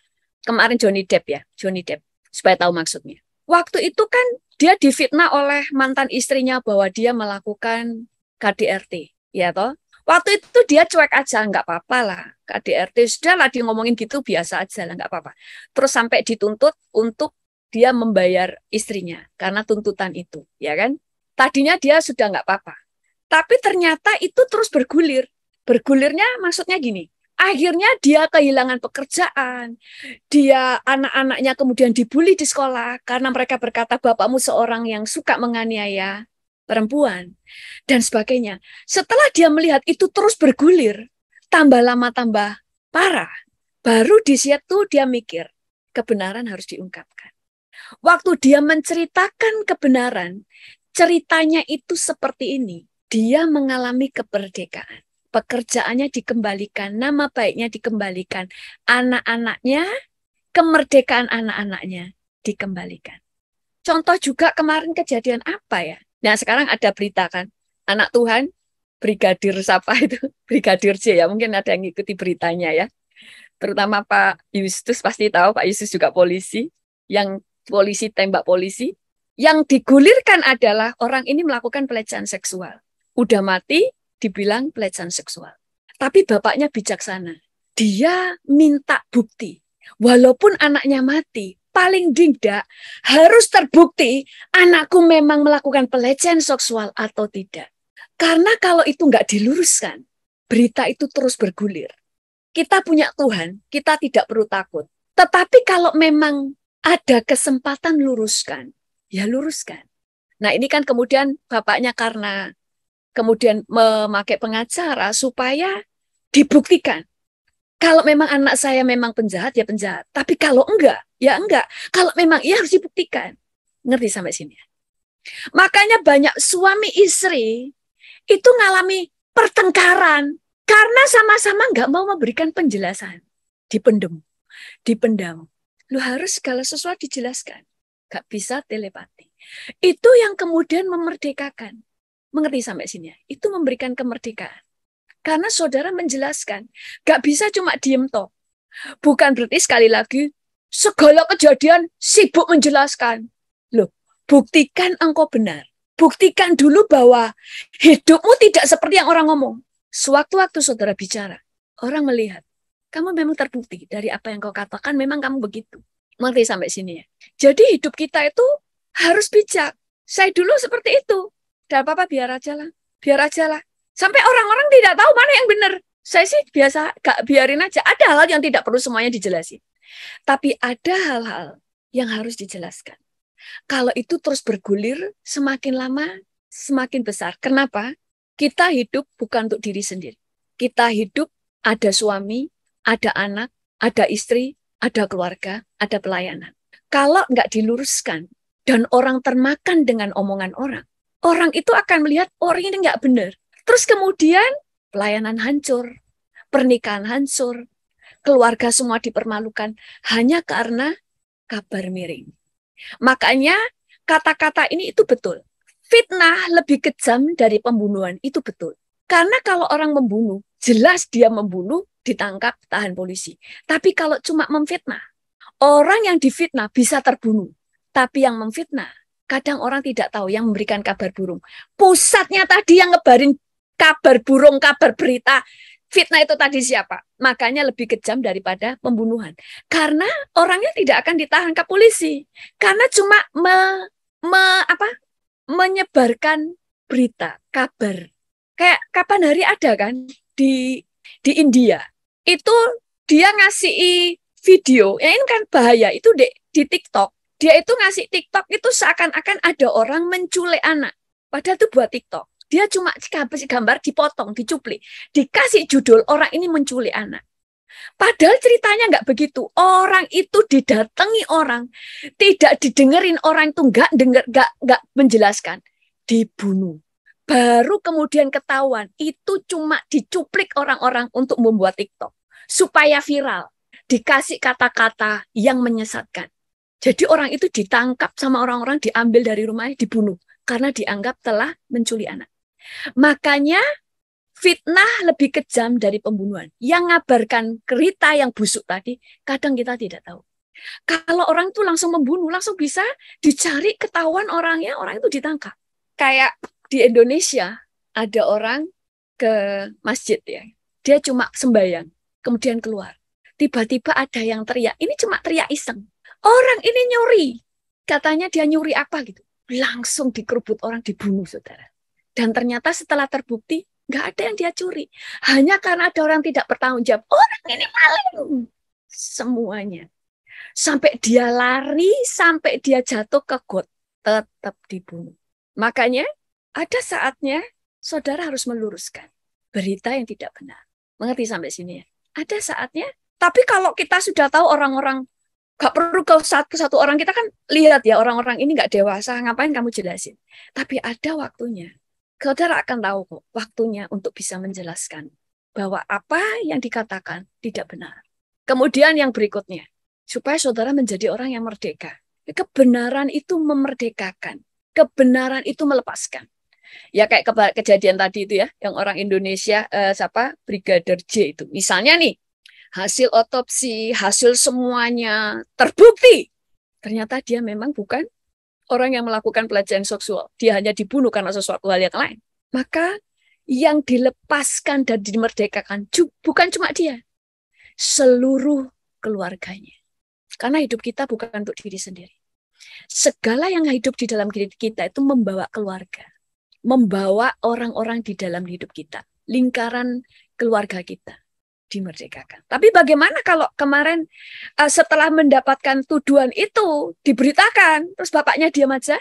kemarin Johnny Depp ya, Johnny Depp, supaya tahu maksudnya. Waktu itu kan dia difitnah oleh mantan istrinya bahwa dia melakukan KDRT, ya toh. Waktu itu dia cuek aja, nggak apa-apa lah, KDRT, sudah lah dia ngomongin gitu, biasa aja lah, nggak apa-apa. Terus sampai dituntut untuk dia membayar istrinya karena tuntutan itu, ya kan? Tadinya dia sudah nggak apa-apa, tapi ternyata itu terus bergulir. Bergulirnya maksudnya gini, akhirnya dia kehilangan pekerjaan, dia anak-anaknya kemudian dibully di sekolah karena mereka berkata bapakmu seorang yang suka menganiaya perempuan dan sebagainya. Setelah dia melihat itu terus bergulir, tambah lama tambah parah, baru di situ dia mikir kebenaran harus diungkapkan. Waktu dia menceritakan kebenaran, ceritanya itu seperti ini. Dia mengalami kemerdekaan. Pekerjaannya dikembalikan, nama baiknya dikembalikan. Anak-anaknya, kemerdekaan anak-anaknya dikembalikan. Contoh juga kemarin kejadian apa ya? Nah sekarang ada berita kan, anak Tuhan, Brigadir siapa itu? Brigadir J ya, mungkin ada yang ngikuti beritanya ya. Terutama Pak Yustus pasti tahu, Pak Yustus juga polisi, yang polisi tembak polisi, yang digulirkan adalah orang ini melakukan pelecehan seksual. Udah mati, dibilang pelecehan seksual. Tapi bapaknya bijaksana. Dia minta bukti. Walaupun anaknya mati, paling tidak harus terbukti anakku memang melakukan pelecehan seksual atau tidak. Karena kalau itu nggak diluruskan, berita itu terus bergulir. Kita punya Tuhan, kita tidak perlu takut. Tetapi kalau memang ada kesempatan luruskan, ya luruskan. Nah ini kan kemudian bapaknya karena kemudian memakai pengacara supaya dibuktikan. Kalau memang anak saya memang penjahat, ya penjahat. Tapi kalau enggak, ya enggak. Kalau memang iya harus dibuktikan. Ngerti sampai sini? Makanya banyak suami istri itu ngalami pertengkaran karena sama-sama enggak mau memberikan penjelasan. Dipendam. Lu harus segala sesuatu dijelaskan. Gak bisa telepati. Itu yang kemudian memerdekakan. Mengerti sampai sini? Itu memberikan kemerdekaan. Karena saudara menjelaskan. Gak bisa cuma diem toh. Bukan berarti sekali lagi, segala kejadian sibuk menjelaskan. Loh, buktikan engkau benar. Buktikan dulu bahwa hidupmu tidak seperti yang orang ngomong. Sewaktu-waktu saudara bicara, orang melihat. Kamu memang terbukti dari apa yang kau katakan, memang kamu begitu. Mengerti sampai sini ya? Jadi hidup kita itu harus bijak. Saya dulu seperti itu. Tidak apa-apa, biar aja lah. Biar aja lah. Sampai orang-orang tidak tahu mana yang benar. Saya sih biasa, gak biarin aja. Ada hal yang tidak perlu semuanya dijelasin. Tapi ada hal-hal yang harus dijelaskan. Kalau itu terus bergulir, semakin lama, semakin besar. Kenapa? Kita hidup bukan untuk diri sendiri. Kita hidup, ada suami, ada anak, ada istri, ada keluarga, ada pelayanan. Kalau nggak diluruskan dan orang termakan dengan omongan orang, orang itu akan melihat orang ini nggak benar. Terus kemudian pelayanan hancur, pernikahan hancur, keluarga semua dipermalukan hanya karena kabar miring. Makanya kata-kata ini itu betul. Fitnah lebih kejam dari pembunuhan, itu betul. Karena kalau orang membunuh, jelas dia membunuh, ditangkap, tahan polisi. Tapi kalau cuma memfitnah, orang yang difitnah bisa terbunuh. Tapi yang memfitnah, Kadang orang tidak tahu yang memberikan kabar burung. Pusatnya tadi yang ngebarin kabar burung, kabar berita, fitnah itu tadi siapa? Makanya lebih kejam daripada pembunuhan. Karena orangnya tidak akan ditahan ke polisi. Karena cuma menyebarkan berita, kabar. Kayak kapan hari ada kan di India. Itu dia ngasih video, ya ini kan bahaya, itu di TikTok. Dia itu ngasih TikTok itu seakan-akan ada orang menculik anak. Padahal itu buat TikTok. Dia cuma gambar dipotong, dicuplik. Dikasih judul orang ini menculik anak. Padahal ceritanya nggak begitu. Orang itu didatangi orang. Tidak didengerin orang itu nggak menjelaskan. Dibunuh. Baru kemudian ketahuan. Itu cuma dicuplik orang-orang untuk membuat TikTok. Supaya viral. Dikasih kata-kata yang menyesatkan. Jadi orang itu ditangkap sama orang-orang, diambil dari rumahnya, dibunuh. Karena dianggap telah menculik anak. Makanya fitnah lebih kejam dari pembunuhan. Yang ngabarkan berita yang busuk tadi, kadang kita tidak tahu. Kalau orang itu langsung membunuh, langsung bisa dicari ketahuan orangnya, orang itu ditangkap. Kayak di Indonesia, ada orang ke masjid ya. Dia cuma sembahyang, kemudian keluar. Tiba-tiba ada yang teriak, ini cuma teriak iseng. Orang ini nyuri. Katanya dia nyuri apa gitu. Langsung dikerubut orang, dibunuh, saudara. Dan ternyata setelah terbukti, nggak ada yang dia curi. Hanya karena ada orang tidak bertanggung jawab. Orang ini maling. Semuanya. Sampai dia lari, sampai dia jatuh ke got. Tetap dibunuh. Makanya ada saatnya saudara harus meluruskan berita yang tidak benar. Mengerti sampai sini ya? Ada saatnya. Tapi kalau kita sudah tahu orang-orang, gak perlu ke satu orang, kita kan lihat ya orang-orang ini gak dewasa, ngapain kamu jelasin. Tapi ada waktunya. Saudara akan tahu kok waktunya untuk bisa menjelaskan bahwa apa yang dikatakan tidak benar. Kemudian yang berikutnya, supaya saudara menjadi orang yang merdeka. Kebenaran itu memerdekakan. Kebenaran itu melepaskan. Ya kayak kejadian tadi itu ya, yang orang Indonesia, Brigadir J itu. Misalnya nih, hasil otopsi, hasil semuanya terbukti. Ternyata dia memang bukan orang yang melakukan pelecehan seksual. Dia hanya dibunuh karena sesuatu hal yang lain. Maka yang dilepaskan dan dimerdekakan bukan cuma dia. Seluruh keluarganya. Karena hidup kita bukan untuk diri sendiri. Segala yang hidup di dalam diri kita itu membawa keluarga. Membawa orang-orang di dalam hidup kita. Lingkaran keluarga kita. Dimerdekakan. Tapi bagaimana kalau kemarin setelah mendapatkan tuduhan itu diberitakan, terus bapaknya diam aja,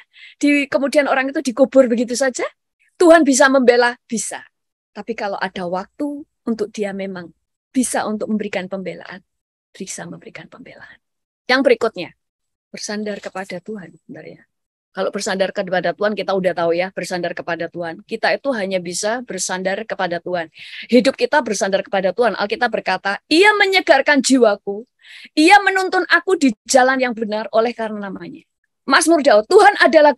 kemudian orang itu dikubur begitu saja? Tuhan bisa membela? Bisa. Tapi kalau ada waktu untuk dia memang bisa untuk memberikan pembelaan, bisa memberikan pembelaan. Yang berikutnya, bersandar kepada Tuhan. Bentar ya. Kalau bersandar kepada Tuhan, kita udah tahu ya, bersandar kepada Tuhan. Kita itu hanya bisa bersandar kepada Tuhan. Hidup kita bersandar kepada Tuhan. Alkitab berkata, Ia menyegarkan jiwaku. Ia menuntun aku di jalan yang benar oleh karena namanya. Mazmur Daud, Tuhan adalah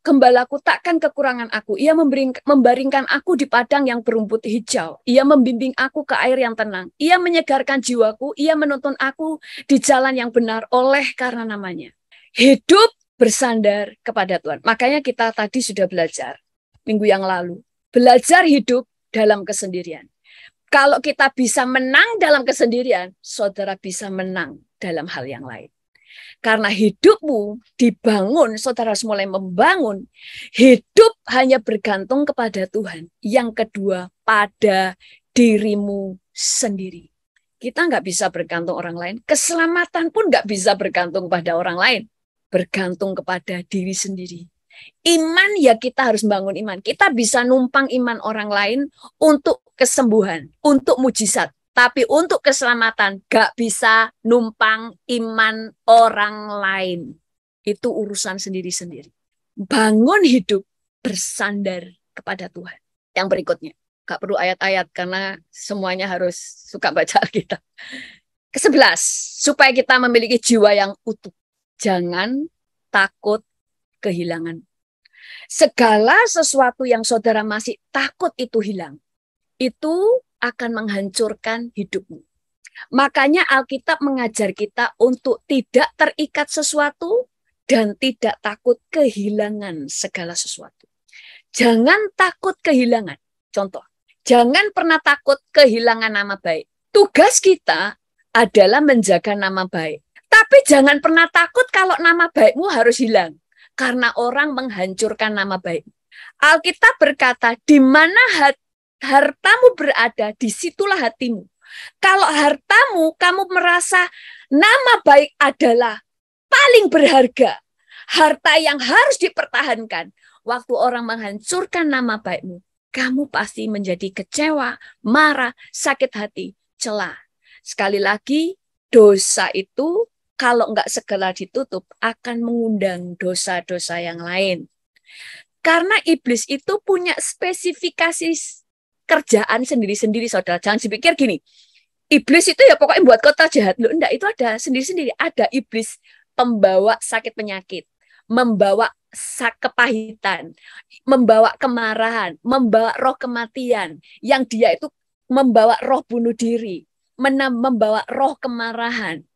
gembalaku, takkan kekurangan aku. Ia membaringkan aku di padang yang berumput hijau. Ia membimbing aku ke air yang tenang. Ia menyegarkan jiwaku. Ia menuntun aku di jalan yang benar oleh karena namanya. Hidup bersandar kepada Tuhan. Makanya kita tadi sudah belajar minggu yang lalu. Belajar hidup dalam kesendirian. Kalau kita bisa menang dalam kesendirian, saudara bisa menang dalam hal yang lain. Karena hidupmu dibangun, saudara harus mulai membangun. Hidup hanya bergantung kepada Tuhan. Yang kedua, pada dirimu sendiri. Kita nggak bisa bergantung orang lain. Keselamatan pun nggak bisa bergantung pada orang lain. Bergantung kepada diri sendiri. Iman ya kita harus bangun iman. Kita bisa numpang iman orang lain untuk kesembuhan, untuk mujizat. Tapi untuk keselamatan gak bisa numpang iman orang lain. Itu urusan sendiri-sendiri. Bangun hidup bersandar kepada Tuhan. Yang berikutnya, gak perlu ayat-ayat karena semuanya harus suka baca Alkitab. Ke-11, supaya kita memiliki jiwa yang utuh. Jangan takut kehilangan. Segala sesuatu yang saudara masih takut itu hilang, itu akan menghancurkan hidupmu. Makanya Alkitab mengajar kita untuk tidak terikat sesuatu dan tidak takut kehilangan segala sesuatu. Jangan takut kehilangan. Contoh, jangan pernah takut kehilangan nama baik. Tugas kita adalah menjaga nama baik. Tapi jangan pernah takut kalau nama baikmu harus hilang. Karena orang menghancurkan nama baik. Alkitab berkata, di mana hartamu berada, disitulah hatimu. Kalau hartamu, kamu merasa nama baik adalah paling berharga, harta yang harus dipertahankan. Waktu orang menghancurkan nama baikmu, kamu pasti menjadi kecewa, marah, sakit hati, celah. Sekali lagi, dosa itu kalau nggak segera ditutup akan mengundang dosa-dosa yang lain. Karena iblis itu punya spesifikasi kerjaan sendiri-sendiri, saudara. Jangan dipikir gini, iblis itu ya pokoknya buat kota jahat. Loh, enggak, itu ada sendiri-sendiri. Ada iblis pembawa sakit penyakit, membawa kepahitan, membawa kemarahan, membawa roh kematian. Yang dia itu membawa roh bunuh diri, membawa roh kemarahan,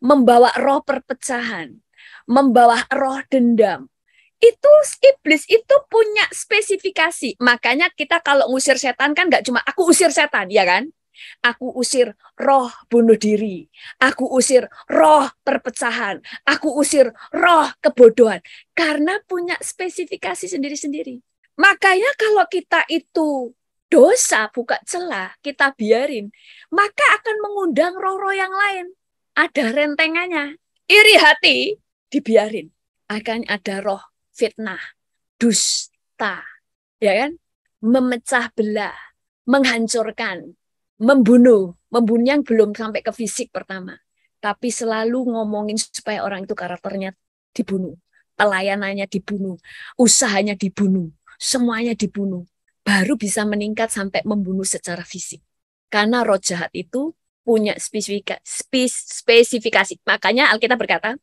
membawa roh perpecahan, membawa roh dendam. Itu iblis itu punya spesifikasi. Makanya kita kalau ngusir setan kan nggak cuma aku usir setan, ya kan? Aku usir roh bunuh diri. Aku usir roh perpecahan. Aku usir roh kebodohan. Karena punya spesifikasi sendiri-sendiri. Makanya kalau kita itu dosa, buka celah, kita biarin, maka akan mengundang roh-roh yang lain. Ada rentengannya. Iri hati, dibiarin. Akan ada roh fitnah, dusta, ya kan? Memecah belah, menghancurkan, membunuh yang belum sampai ke fisik pertama, tapi selalu ngomongin supaya orang itu karakternya dibunuh, pelayanannya dibunuh, usahanya dibunuh, semuanya dibunuh, baru bisa meningkat sampai membunuh secara fisik. Karena roh jahat itu punya spesifikasi. Makanya Alkitab berkata,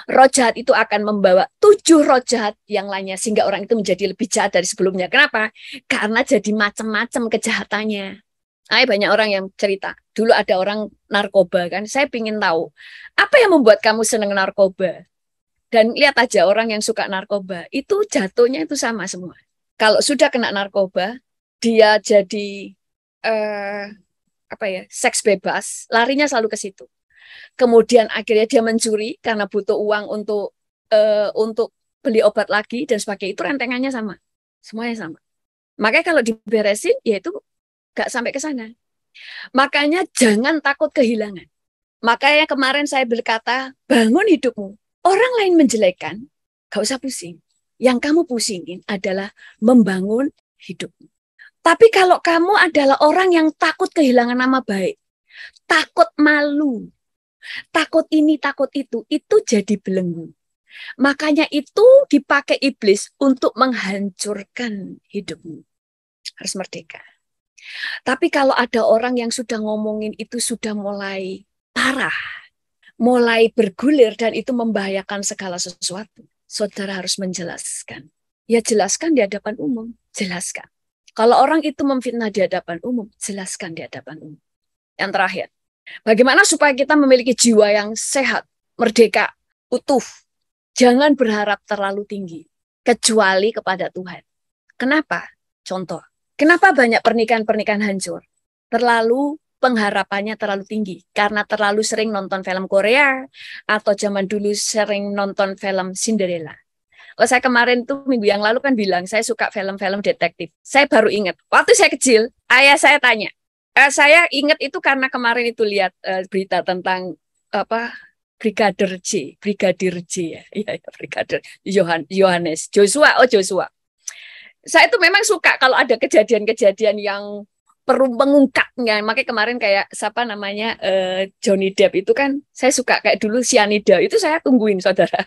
roh jahat itu akan membawa 7 roh jahat yang lainnya sehingga orang itu menjadi lebih jahat dari sebelumnya. Kenapa? Karena jadi macam-macam kejahatannya. Banyak orang yang cerita, dulu ada orang narkoba kan, saya ingin tahu, apa yang membuat kamu senang narkoba? Dan lihat aja orang yang suka narkoba, itu jatuhnya itu sama semua. Kalau sudah kena narkoba, dia jadi seks bebas, larinya selalu ke situ. Kemudian akhirnya dia mencuri karena butuh uang untuk beli obat lagi dan sebagainya. Itu rentengannya sama, semuanya sama. Makanya kalau diberesin, ya itu gak sampai ke sana. Makanya jangan takut kehilangan. Makanya kemarin saya berkata, bangun hidupmu. Orang lain menjelekkan, gak usah pusing. Yang kamu pusingin adalah membangun hidupmu. Tapi kalau kamu adalah orang yang takut kehilangan nama baik, takut malu, takut ini, takut itu jadi belenggu. Makanya itu dipakai iblis untuk menghancurkan hidupmu. Harus merdeka. Tapi kalau ada orang yang sudah ngomongin itu sudah mulai parah, mulai bergulir dan itu membahayakan segala sesuatu, saudara harus menjelaskan. Ya jelaskan di hadapan umum, jelaskan. Kalau orang itu memfitnah di hadapan umum, jelaskan di hadapan umum. Yang terakhir, bagaimana supaya kita memiliki jiwa yang sehat, merdeka, utuh? Jangan berharap terlalu tinggi, kecuali kepada Tuhan. Kenapa? Contoh, kenapa banyak pernikahan-pernikahan hancur? Pengharapannya terlalu tinggi. Karena terlalu sering nonton film Korea, atau zaman dulu sering nonton film Cinderella. Saya kemarin tuh minggu yang lalu kan bilang, saya suka film-film detektif. Saya baru ingat, waktu saya kecil, ayah saya tanya, saya ingat itu karena kemarin itu lihat berita tentang Brigadir J ya, Brigadir Yohanes, Joshua. Saya itu memang suka kalau ada kejadian-kejadian yang perlu mengungkapnya. Makanya kemarin kayak Johnny Depp itu kan saya suka, kayak dulu Cyanida itu saya tungguin, saudara.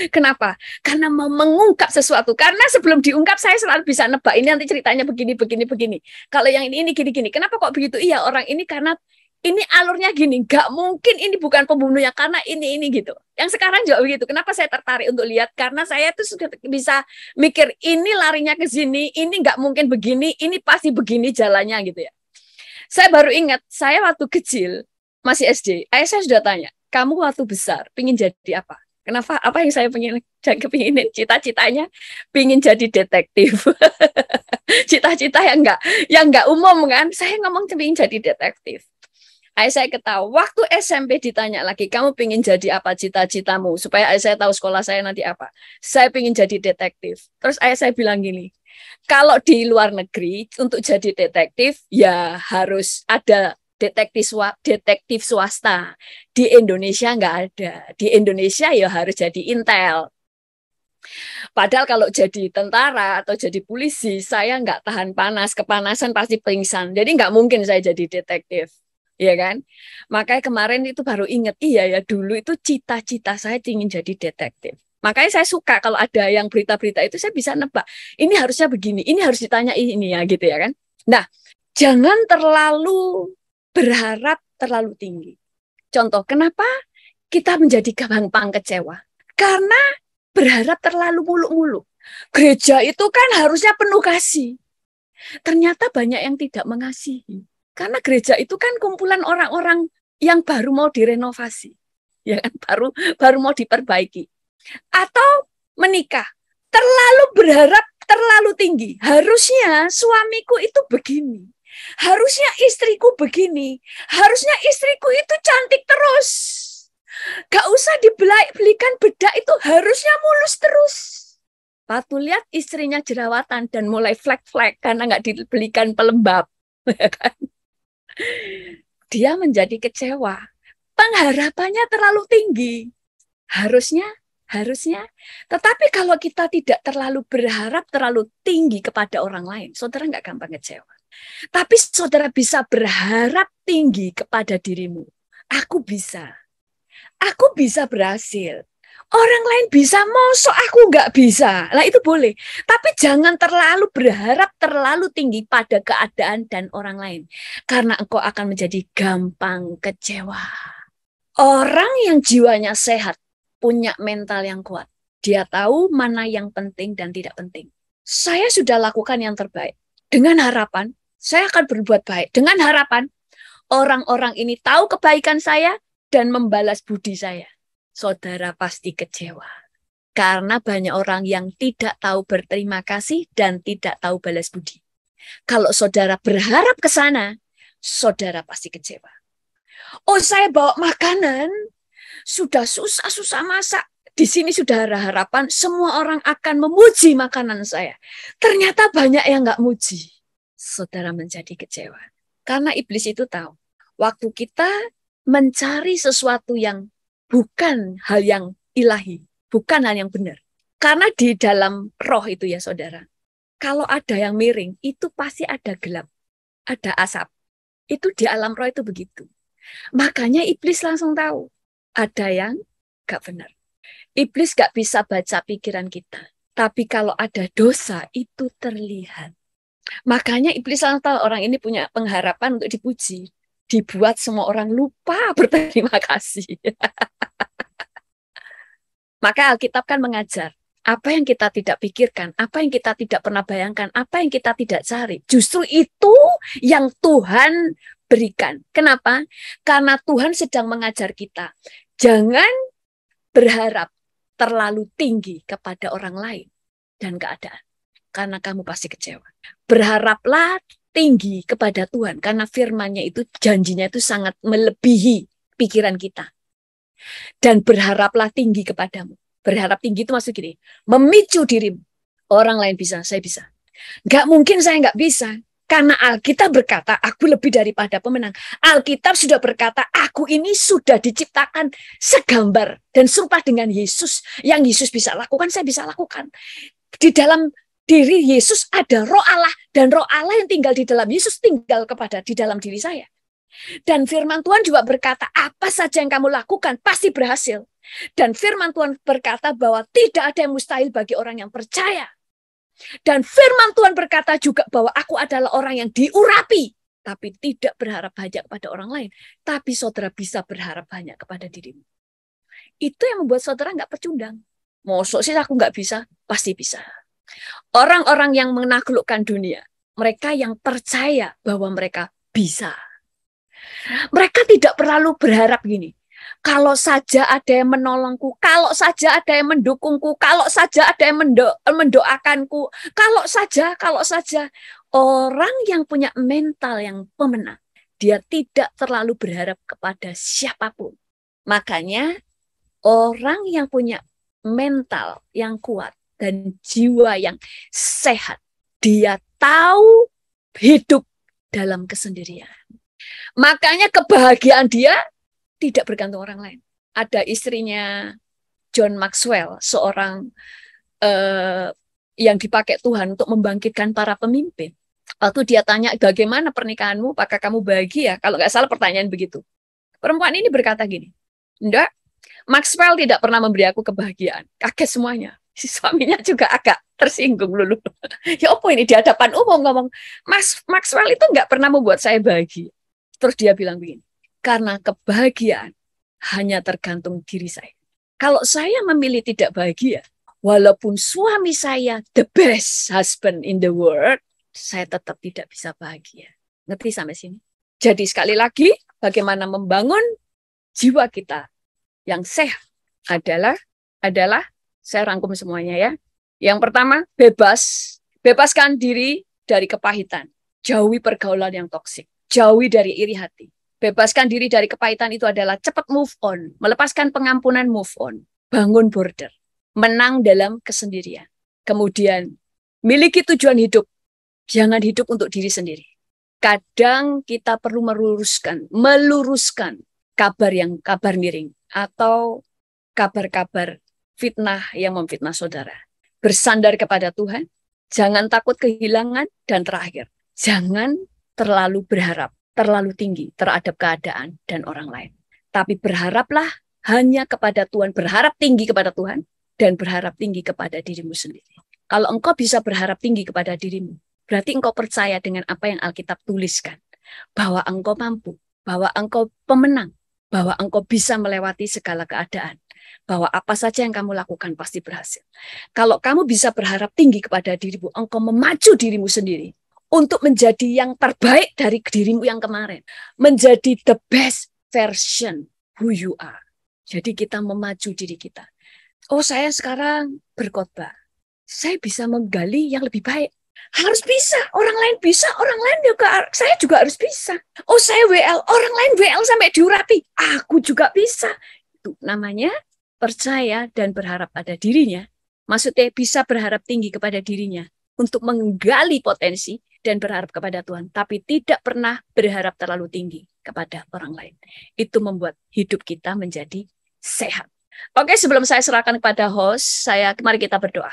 Kenapa? Karena mau mengungkap sesuatu. Karena sebelum diungkap saya selalu bisa nebak ini nanti ceritanya begini. Kalau yang ini gini. Kenapa kok begitu? Iya, orang ini karena ini alurnya gini. Gak mungkin ini bukan pembunuhnya karena ini gitu. Yang sekarang juga begitu. Kenapa saya tertarik untuk lihat? Karena saya tuh sudah bisa mikir ini larinya ke sini, ini nggak mungkin begini, ini pasti begini jalannya gitu ya. Saya baru ingat, saya waktu kecil masih SD, ayah saya sudah tanya, kamu waktu besar pingin jadi apa? Kenapa? Apa yang saya kepinginin? Cita-citanya pingin jadi detektif. Cita-cita yang nggak umum kan? Saya ngomong pingin jadi detektif. Ayah saya ketawa. Waktu SMP ditanya lagi, kamu pingin jadi apa cita-citamu? Supaya ayah saya tahu sekolah saya nanti apa. Saya pingin jadi detektif. Terus ayah saya bilang gini, kalau di luar negeri untuk jadi detektif ya harus ada detektif swasta. Di Indonesia nggak ada. Di Indonesia ya harus jadi intel. Padahal kalau jadi tentara atau jadi polisi, saya nggak tahan panas, kepanasan pasti pingsan. Jadi nggak mungkin saya jadi detektif, ya kan? Makanya kemarin itu baru inget, iya ya dulu itu cita-cita saya ingin jadi detektif. Makanya saya suka kalau ada yang berita-berita itu saya bisa nebak. Ini harusnya begini, ini harus ditanya ini ya gitu ya kan. Nah, jangan terlalu berharap terlalu tinggi. Contoh, kenapa kita menjadi gampang kecewa? Karena berharap terlalu muluk-muluk. Gereja itu kan harusnya penuh kasih. Ternyata banyak yang tidak mengasihi. Karena gereja itu kan kumpulan orang-orang yang baru mau direnovasi. Ya kan? Baru mau diperbaiki. Atau menikah. Terlalu berharap terlalu tinggi. Harusnya suamiku itu begini. Harusnya istriku begini. Harusnya istriku itu cantik terus. Gak usah dibelikan bedak itu harusnya mulus terus. Patu lihat istrinya jerawatan dan mulai flek-flek karena nggak dibelikan pelembab. Dia menjadi kecewa. Pengharapannya terlalu tinggi. Harusnya. Tetapi kalau kita tidak terlalu berharap terlalu tinggi kepada orang lain, saudara nggak gampang kecewa. Tapi saudara bisa berharap tinggi kepada dirimu. Aku bisa berhasil. Orang lain bisa, mosok aku nggak bisa. Lah itu boleh. Tapi jangan terlalu berharap terlalu tinggi pada keadaan dan orang lain. Karena engkau akan menjadi gampang kecewa. Orang yang jiwanya sehat, punya mental yang kuat. Dia tahu mana yang penting dan tidak penting. Saya sudah lakukan yang terbaik. Dengan harapan, saya akan berbuat baik. Dengan harapan, orang-orang ini tahu kebaikan saya, dan membalas budi saya. Saudara pasti kecewa. Karena banyak orang yang tidak tahu berterima kasih dan tidak tahu balas budi. Kalau saudara berharap ke sana, saudara pasti kecewa. Oh, saya bawa makanan, sudah susah-susah masak. Di sini sudah ada harapan semua orang akan memuji makanan saya. Ternyata banyak yang nggak muji. Saudara menjadi kecewa. Karena iblis itu tahu. Waktu kita mencari sesuatu yang bukan hal yang ilahi, bukan hal yang benar. Karena di dalam roh itu ya saudara, kalau ada yang miring, itu pasti ada gelap, ada asap. Itu di alam roh itu begitu. Makanya iblis langsung tahu, ada yang gak benar. Iblis gak bisa baca pikiran kita. Tapi kalau ada dosa, itu terlihat. Makanya iblis langsung tahu orang ini punya pengharapan untuk dipuji. Dibuat semua orang lupa berterima kasih. Maka Alkitab kan mengajar, apa yang kita tidak pikirkan, apa yang kita tidak pernah bayangkan, apa yang kita tidak cari. Justru itu yang Tuhan berikan. Kenapa? Karena Tuhan sedang mengajar kita. Jangan berharap terlalu tinggi kepada orang lain dan keadaan. Karena kamu pasti kecewa. Berharaplah tinggi kepada Tuhan. Karena firman-Nya itu, janjinya itu sangat melebihi pikiran kita. Dan berharaplah tinggi kepadamu. Berharap tinggi itu maksud gini, memicu dirimu. Orang lain bisa, saya bisa. Nggak mungkin saya nggak bisa. Karena Alkitab berkata, aku lebih daripada pemenang. Alkitab sudah berkata, aku ini sudah diciptakan segambar dan serupa dengan Yesus. Yang Yesus bisa lakukan, saya bisa lakukan. Di dalam diri Yesus ada roh Allah. Dan roh Allah yang tinggal di dalam Yesus tinggal di dalam diri saya. Dan firman Tuhan juga berkata, apa saja yang kamu lakukan pasti berhasil. Dan firman Tuhan berkata bahwa tidak ada yang mustahil bagi orang yang percaya. Dan firman Tuhan berkata juga bahwa aku adalah orang yang diurapi, tapi tidak berharap banyak kepada orang lain. Tapi saudara bisa berharap banyak kepada dirimu. Itu yang membuat saudara nggak pecundang. Mosok sih aku nggak bisa, pasti bisa. Orang-orang yang menaklukkan dunia, mereka yang percaya bahwa mereka bisa. Mereka tidak perlu berharap gini. Kalau saja ada yang menolongku, kalau saja ada yang mendukungku, kalau saja ada yang mendoakanku, kalau saja orang yang punya mental yang pemenang, dia tidak terlalu berharap kepada siapapun. Makanya orang yang punya mental yang kuat dan jiwa yang sehat, dia tahu hidup dalam kesendirian. Makanya kebahagiaan dia tidak bergantung orang lain. Ada istrinya John Maxwell, seorang yang dipakai Tuhan untuk membangkitkan para pemimpin. Waktu dia tanya, bagaimana pernikahanmu, apakah kamu bahagia? Kalau nggak salah pertanyaan begitu. Perempuan ini berkata gini, enggak, Maxwell tidak pernah memberi aku kebahagiaan. Kaget semuanya. Si suaminya juga agak tersinggung dulu. Ya apa ini di hadapan umum ngomong, Maxwell itu nggak pernah membuat saya bahagia. Terus dia bilang begini, karena kebahagiaan hanya tergantung diri saya. Kalau saya memilih tidak bahagia, walaupun suami saya the best husband in the world, saya tetap tidak bisa bahagia. Ngerti sampai sini? Jadi sekali lagi, bagaimana membangun jiwa kita yang sehat adalah saya rangkum semuanya ya. Yang pertama, bebaskan diri dari kepahitan, jauhi pergaulan yang toksik, jauhi dari iri hati. Bebaskan diri dari kepahitan itu adalah cepat move on, melepaskan pengampunan, move on, bangun border, menang dalam kesendirian. Kemudian, miliki tujuan hidup, jangan hidup untuk diri sendiri. Kadang kita perlu meluruskan kabar miring atau kabar-kabar fitnah yang memfitnah saudara. Bersandar kepada Tuhan, jangan takut kehilangan, dan terakhir, jangan terlalu berharap terlalu tinggi terhadap keadaan dan orang lain. Tapi berharaplah hanya kepada Tuhan, berharap tinggi kepada Tuhan, dan berharap tinggi kepada dirimu sendiri. Kalau engkau bisa berharap tinggi kepada dirimu, berarti engkau percaya dengan apa yang Alkitab tuliskan, bahwa engkau mampu, bahwa engkau pemenang, bahwa engkau bisa melewati segala keadaan, bahwa apa saja yang kamu lakukan pasti berhasil. Kalau kamu bisa berharap tinggi kepada dirimu, engkau memacu dirimu sendiri untuk menjadi yang terbaik dari dirimu yang kemarin. Menjadi the best version who you are. Jadi kita memacu diri kita. Oh, saya sekarang berkhotbah. Saya bisa menggali yang lebih baik. Harus bisa. Orang lain bisa, orang lain juga. Saya juga harus bisa. Oh, saya WL. Orang lain WL sampai diurapi. Aku juga bisa. Itu namanya percaya dan berharap pada dirinya. Maksudnya bisa berharap tinggi kepada dirinya untuk menggali potensi dan berharap kepada Tuhan, tapi tidak pernah berharap terlalu tinggi kepada orang lain. Itu membuat hidup kita menjadi sehat. Oke, sebelum saya serahkan kepada host, mari kita berdoa.